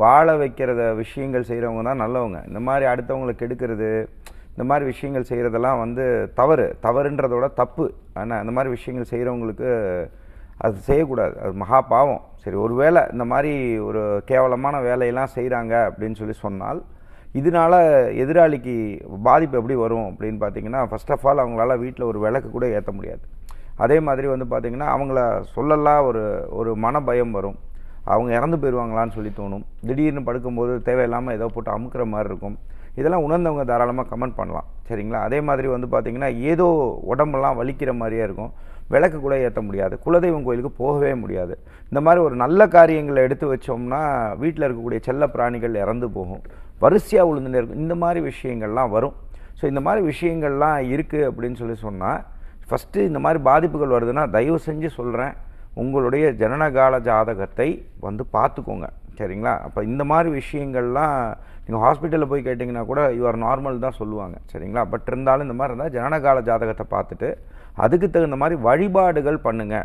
வாழ வைக்கிறத விஷயங்கள் செய்கிறவங்க தான் நல்லவங்க. இந்த மாதிரி அடுத்தவங்களை கெடுக்கிறது, இந்த மாதிரி விஷயங்கள் செய்கிறதெல்லாம் வந்து தவறுன்றதோட தப்பு. ஆனால் இந்த மாதிரி விஷயங்கள் செய்கிறவங்களுக்கு அது செய்யக்கூடாது. அது மகா பாவம். சரி, ஒரு வேளை இந்த மாதிரி ஒரு கேவலமான வேலையெல்லாம் செய்கிறாங்க அப்படின்னு சொன்னால், இதனால எதிராளிக்கு பாதிப்பு எப்படி வரும் அப்படின்னு பார்த்தீங்கன்னா, ஃபர்ஸ்ட் ஆஃப் ஆல் அவங்களால வீட்டில் ஒரு விளக்கு கூட ஏற்ற முடியாது. அதே மாதிரி வந்து பார்த்திங்கன்னா, அவங்கள சொல்லலாம் ஒரு ஒரு மனபயம் வரும். அவங்க இறந்து போயிடுவாங்களான்னு சொல்லி தோணும். திடீர்னு படுக்கும்போது தேவையில்லாமல் ஏதோ போட்டு அமுக்கிற மாதிரி இருக்கும். இதெல்லாம் உணர்ந்தவங்க தாராளமாக கமெண்ட் பண்ணலாம். சரிங்களா? அதே மாதிரி வந்து பார்த்திங்கன்னா, ஏதோ உடம்பெல்லாம் வலிக்கிற மாதிரியே இருக்கும். விளக்கு கூட ஏற்ற முடியாது. குலதெய்வம் கோயிலுக்கு போகவே முடியாது. இந்த மாதிரி ஒரு நல்ல காரியங்களை எடுத்து வச்சோம்னா வீட்டில் இருக்கக்கூடிய செல்ல பிராணிகள் இறந்து போகும். வரிசையாக விழுந்துட்டே இருக்கும். இந்த மாதிரி விஷயங்கள்லாம் வரும். ஸோ இந்த மாதிரி விஷயங்கள்லாம் இருக்குது அப்படின்னு சொன்னால், ஃபஸ்ட்டு இந்த மாதிரி பாதிப்புகள் வருதுன்னா தயவு செஞ்சு சொல்கிறேன், உங்களுடைய ஜனனகால ஜாதகத்தை வந்து பார்த்துக்கோங்க. சரிங்களா? அப்போ இந்த மாதிரி விஷயங்கள்லாம் நீங்கள் ஹாஸ்பிட்டலில் போய் கேட்டிங்கன்னா கூட யூ ஆர் நார்மல் தான் சொல்லுவாங்க. சரிங்களா? பட் இருந்தாலும் இந்த மாதிரி இருந்தால் ஜனனகால ஜாதகத்தை பார்த்துட்டு அதுக்கு தகுந்த மாதிரி வழிபாடுகள் பண்ணுங்கள்.